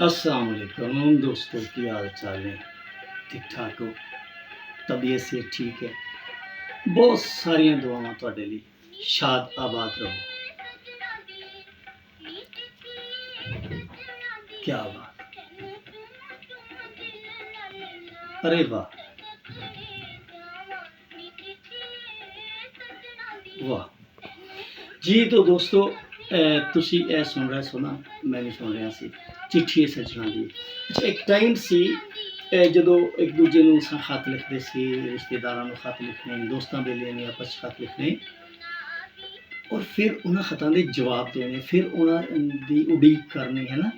अस्सलाम वालेकुम दोस्तों, की हाल चाल है? ठीक ठाक हो? तबीयत से ठीक है? बहुत सारिया दुआवां तुहाडे लई। शाद आबाद रहो। क्या बात! अरे वाह! वाह! जी तो दोस्तों, ਤੁਸੀਂ ਇਹ ਸੁਣ ਰਹੇ ਸੋ ਨਾ, ਮੈਂ ਵੀ ਸੁਣ ਰਿਹਾ ਸੀ ਚਿੱਠੀ ਸੱਜਣਾ ਦੀ। ਅੱਛਾ, ਇੱਕ ਟਾਈਮ ਸੀ ਜਦੋਂ ਇੱਕ ਦੂਜੇ ਨੂੰ ਖਤ ਲਿਖਦੇ ਸੀ, ਰਿਸ਼ਤੇਦਾਰਾਂ ਨੂੰ ਖਤ ਲਿਖਣੇ, ਦੋਸਤਾਂ ਬੇਲੀਆਂ ਨੇ ਆਪਸ 'ਚ ਖਤ ਲਿਖਣੇ ਔਰ ਫਿਰ ਉਹਨਾਂ ਖਤਾਂ ਦੇ ਜਵਾਬ ਦੇਣੇ, ਫਿਰ ਉਹਨਾਂ ਦੀ ਉਡੀਕ ਕਰਨੀ ਹੈ ਨਾ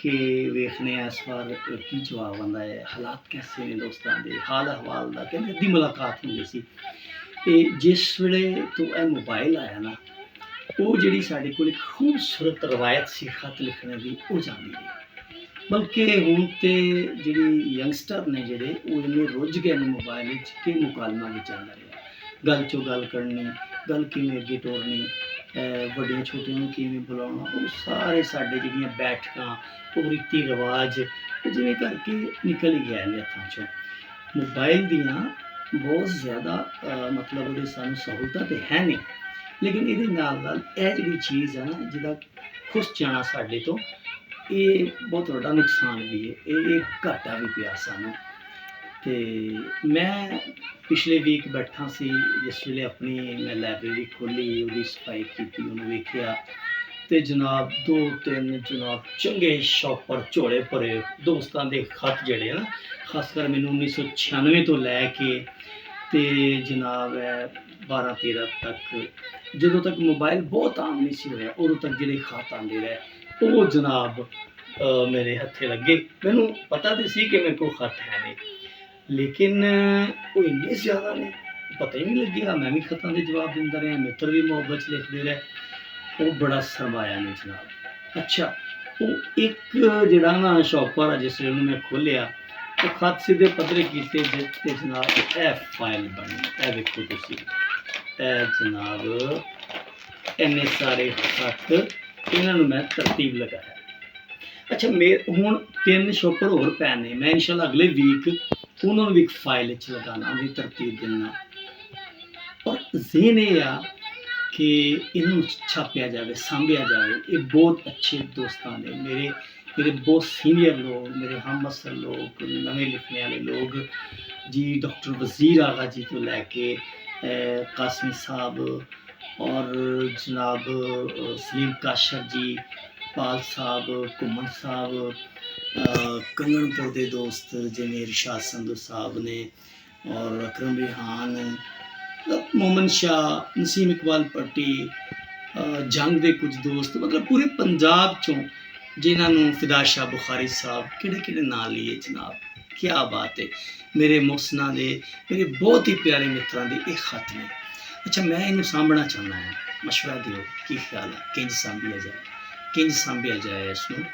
ਕਿ ਵੇਖਣੇ ਆ ਇਸ ਵਾਰ ਕੀ ਜਵਾਬ ਆਉਂਦਾ ਹੈ, ਹਾਲਾਤ ਕੈਸੇ ਨੇ ਦੋਸਤਾਂ ਦੇ, ਹਾਲ ਅਹਵਾਲ ਦਾ ਕਹਿੰਦੇ ਅੱਧੀ ਮੁਲਾਕਾਤ ਹੁੰਦੀ ਸੀ। ਤੇ ਜਿਸ ਵੇਲੇ ਤੋਂ ਇਹ ਮੋਬਾਈਲ ਆਇਆ ਨਾ, ਉਹ ਜਿਹੜੀ ਸਾਡੇ ਕੋਲ ਇੱਕ ਖੂਬਸੂਰਤ ਰਵਾਇਤ ਸੀ ਖਤ ਲਿਖਣ ਦੀ, ਉਹ ਜਾਂਦੀ ਰਹੀ। ਬਲਕਿ ਹੁਣ ਤੇ ਜਿਹੜੀ ਯੰਗਸਟਰ ਨੇ ਜਿਹੜੇ, ਉਹ ਇੰਨੇ ਰੁੱਝ ਗਏ ਨੇ ਮੋਬਾਈਲ ਵਿੱਚ ਕਿ ਮੁਕਾਲਮਾ ਵਿੱਚ ਆਉਂਦਾ ਰਿਹਾ। ਗੱਲ 'ਚੋਂ ਗੱਲ ਕਰਨੀ, ਗੱਲ ਕਿਵੇਂ ਅੱਗੇ ਤੋਰਨੀ, ਵੱਡੀਆਂ ਛੋਟੀਆਂ ਨੂੰ ਕਿਵੇਂ ਬੁਲਾਉਣਾ, ਉਹ ਸਾਰੇ ਸਾਡੇ ਜਿਹੜੀਆਂ ਬੈਠਕਾਂ, ਉਹ ਰੀਤੀ ਰਿਵਾਜ, ਉਹ ਜਿਵੇਂ ਕਰਕੇ ਨਿਕਲ ਹੀ ਗਏ ਨੇ ਹੱਥਾਂ 'ਚੋਂ। ਮੋਬਾਈਲ ਦੀਆਂ ਬਹੁਤ ਜ਼ਿਆਦਾ ਮਤਲਬ ਉਹਦੇ ਸਾਨੂੰ ਸਹੂਲਤਾਂ ਤਾਂ ਹੈ ਨੇ, ਲੇਕਿਨ ਇਹਦੇ ਨਾਲ ਨਾਲ ਇਹ ਜਿਹੜੀ ਚੀਜ਼ ਹੈ ਨਾ, ਜਿਹਦਾ ਖੁਸ ਜਾਣਾ ਸਾਡੇ ਤੋਂ, ਇਹ ਬਹੁਤ ਵੱਡਾ ਨੁਕਸਾਨ ਵੀ ਹੈ, ਇਹ ਘਾਟਾ ਵੀ ਪਿਆ ਸਾਨੂੰ। ਅਤੇ ਮੈਂ ਪਿਛਲੇ ਵੀਕ ਬੈਠਾ ਸੀ, ਜਿਸ ਵੇਲੇ ਆਪਣੀ ਮੈਂ ਲਾਇਬ੍ਰੇਰੀ ਖੋਲ੍ਹੀ, ਉਹਦੀ ਸਫਾਈ ਕੀਤੀ, ਉਹਨੂੰ ਵੇਖਿਆ ਅਤੇ ਜਨਾਬ 2-3 ਜਨਾਬ ਚੰਗੇ ਸ਼ੌਪਰ ਝੋਲੇ ਭਰੇ ਦੋਸਤਾਂ ਦੇ ਖਤ ਜਿਹੜੇ ਆ ਨਾ, ਖਾਸ ਕਰ ਮੈਨੂੰ 1996 ਤੋਂ ਲੈ ਕੇ ਅਤੇ ਜਨਾਬ 12-13 ਤੱਕ, ਜਦੋਂ ਤੱਕ ਮੋਬਾਇਲ ਬਹੁਤ ਆਮ ਨਹੀਂ ਸੀ ਹੋਇਆ, ਉਦੋਂ ਤੱਕ ਜਿਹੜੇ ਖਤ ਆਉਂਦੇ ਰਹੇ, ਉਹ ਜਨਾਬ ਮੇਰੇ ਹੱਥੇ ਲੱਗੇ। ਮੈਨੂੰ ਪਤਾ ਤਾਂ ਸੀ ਕਿ ਮੇਰੇ ਕੋਲ ਖਤ ਹੈ ਨਹੀਂ, ਲੇਕਿਨ ਉਹ ਇੰਨੇ ਜ਼ਿਆਦਾ ਨੇ, ਪਤਾ ਹੀ ਨਹੀਂ ਲੱਗਿਆ। ਮੈਂ ਵੀ ਖਤਾਂ ਦੇ ਜਵਾਬ ਦਿੰਦਾ ਰਿਹਾ, ਮਿੱਤਰ ਵੀ ਮੁਹੱਬਤ 'ਚ ਲਿਖਦੇ ਰਹੇ। ਉਹ ਬੜਾ ਸਰਮਾਇਆ ਨੇ ਜਨਾਬ। ਅੱਛਾ, ਉਹ ਇੱਕ ਜਿਹੜਾ ਨਾ ਸ਼ੌਪਰ ਆ, ਜਿਸ ਵੇਲੇ ਉਹਨੂੰ ਮੈਂ ਖੋਲ੍ਹਿਆ, ਉਹ ਖਤ ਸਿੱਧੇ ਪੱਧਰੇ ਕੀਤੇ, ਜਿਸ 'ਤੇ ਜਨਾਬ ਇਹ ਫਾਈਲ ਬਣੀ। ਇਹ ਵੇਖੋ ਤੁਸੀਂ, ਇਹ ਜਨਾਬ ਇੰਨੇ ਸਾਰੇ ਖਤ, ਇਹਨਾਂ ਨੂੰ ਮੈਂ ਤਰਤੀਬ ਲਗਾਇਆ। ਅੱਛਾ, ਹੁਣ 3 ਸ਼ੌਪਰ ਹੋਰ ਪਏ ਨੇ, ਮੈਂ ਇਨਸ਼ਾਅੱਲਾ ਅਗਲੇ ਵੀਕ ਉਹਨਾਂ ਨੂੰ ਵੀ ਇੱਕ ਫਾਈਲ 'ਚ ਲਗਾਉਣਾ, ਉਹਦੀ ਤਰਤੀਬ ਦੇਣਾ। ਔਰ ਜ਼ੇਨ ਇਹ ਆ ਕਿ ਇਹਨੂੰ ਛਾਪਿਆ ਜਾਵੇ, ਸਾਂਭਿਆ ਜਾਵੇ। ਇਹ ਬਹੁਤ ਅੱਛੇ ਦੋਸਤਾਂ ਨੇ ਮੇਰੇ ਬਹੁਤ ਸੀਨੀਅਰ ਲੋਕ, ਮੇਰੇ ਹਮਅਸਰ ਲੋਕ, ਨਵੇਂ ਲਿਖਣੇ ਵਾਲੇ ਲੋਕ ਜੀ, ਡਾਕਟਰ ਵਜ਼ੀਰ ਆਗਾ ਜੀ ਤੋਂ ਲੈ ਕੇ ਕਾਸਮੀ ਸਾਹਿਬ ਔਰ ਜਨਾਬ ਸਲੀਮ ਕਾਸ਼ਰ ਜੀ, ਪਾਲ ਸਾਹਿਬ, ਘੁੰਮਣ ਸਾਹਿਬ, ਕੰਗਣਪੁਰ ਦੇ ਦੋਸਤ ਜਿਵੇਂ ਇਰਸ਼ਾਦ ਸੰਧੂ ਸਾਹਿਬ ਨੇ, ਔਰ ਅਕਰਮ ਰਿਹਾਨ, ਮੋਮਨ ਸ਼ਾਹ, ਨਸੀਮ ਇਕਬਾਲ ਪੱਟੀ, ਜੰਗ ਦੇ ਕੁਝ ਦੋਸਤ, ਮਤਲਬ ਪੂਰੇ ਪੰਜਾਬ 'ਚੋਂ, ਜਿਨ੍ਹਾਂ ਨੂੰ ਫਿਦਾ ਸ਼ਾਹ ਬੁਖਾਰੀ ਸਾਹਿਬ, ਕਿਹੜੇ ਕਿਹੜੇ ਨਾਂ ਲਈਏ ਜਨਾਬ, ਕਿਆ ਬਾਤ ਹੈ। ਮੇਰੇ ਮੁਹਸਨਾਂ ਦੇ, ਮੇਰੇ ਬਹੁਤ ਹੀ ਪਿਆਰੇ ਮਿੱਤਰਾਂ ਦੇ ਇਹ ਖਤ ਨੇ। ਅੱਛਾ, ਮੈਂ ਇਹਨੂੰ ਸਾਂਭਣਾ ਚਾਹੁੰਦਾ ਹਾਂ, ਮਸ਼ਵਰਾ ਦਿਓ, ਕੀ ਖਿਆਲ ਹੈ, ਕਿੰਝ ਸਾਂਭਿਆ ਜਾਏ, ਕਿੰਝ ਸਾਂਭਿਆ ਜਾਏ ਇਸਨੂੰ?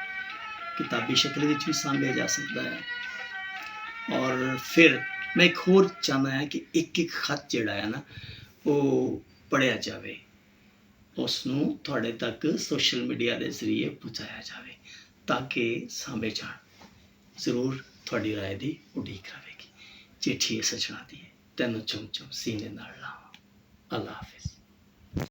ਕਿਤਾਬੀ ਸ਼ਕਲ ਵਿੱਚ ਵੀ ਸਾਂਭਿਆ ਜਾ ਸਕਦਾ ਹੈ, ਔਰ ਫਿਰ ਮੈਂ ਇੱਕ ਹੋਰ ਚਾਹੁੰਦਾ ਹਾਂ ਕਿ ਇੱਕ ਇੱਕ ਖਤ ਜਿਹੜਾ ਹੈ ਨਾ, ਉਹ ਪੜ੍ਹਿਆ ਜਾਵੇ, ਉਸ ਨੂੰ ਤੁਹਾਡੇ ਤੱਕ ਸੋਸ਼ਲ ਮੀਡੀਆ ਦੇ ਜ਼ਰੀਏ ਪਹੁੰਚਾਇਆ ਜਾਵੇ, ਤਾਂ ਕਿ ਸਾਂਭੇ ਜਾਣ। ਜ਼ਰੂਰ ਤੁਹਾਡੀ ਰਾਏ ਦੀ ਉਡੀਕ ਰਹੇਗੀ। ਚਿੱਠੀ ਸੱਜਣਾ ਦੀ, ਤੈਨੂੰ ਚੁੰਮ ਚੁੰਮ ਸੀਨੇ ਨਾਲ ਲਾਵਾਂ। ਅੱਲਾ ਹਾਫਿਜ਼।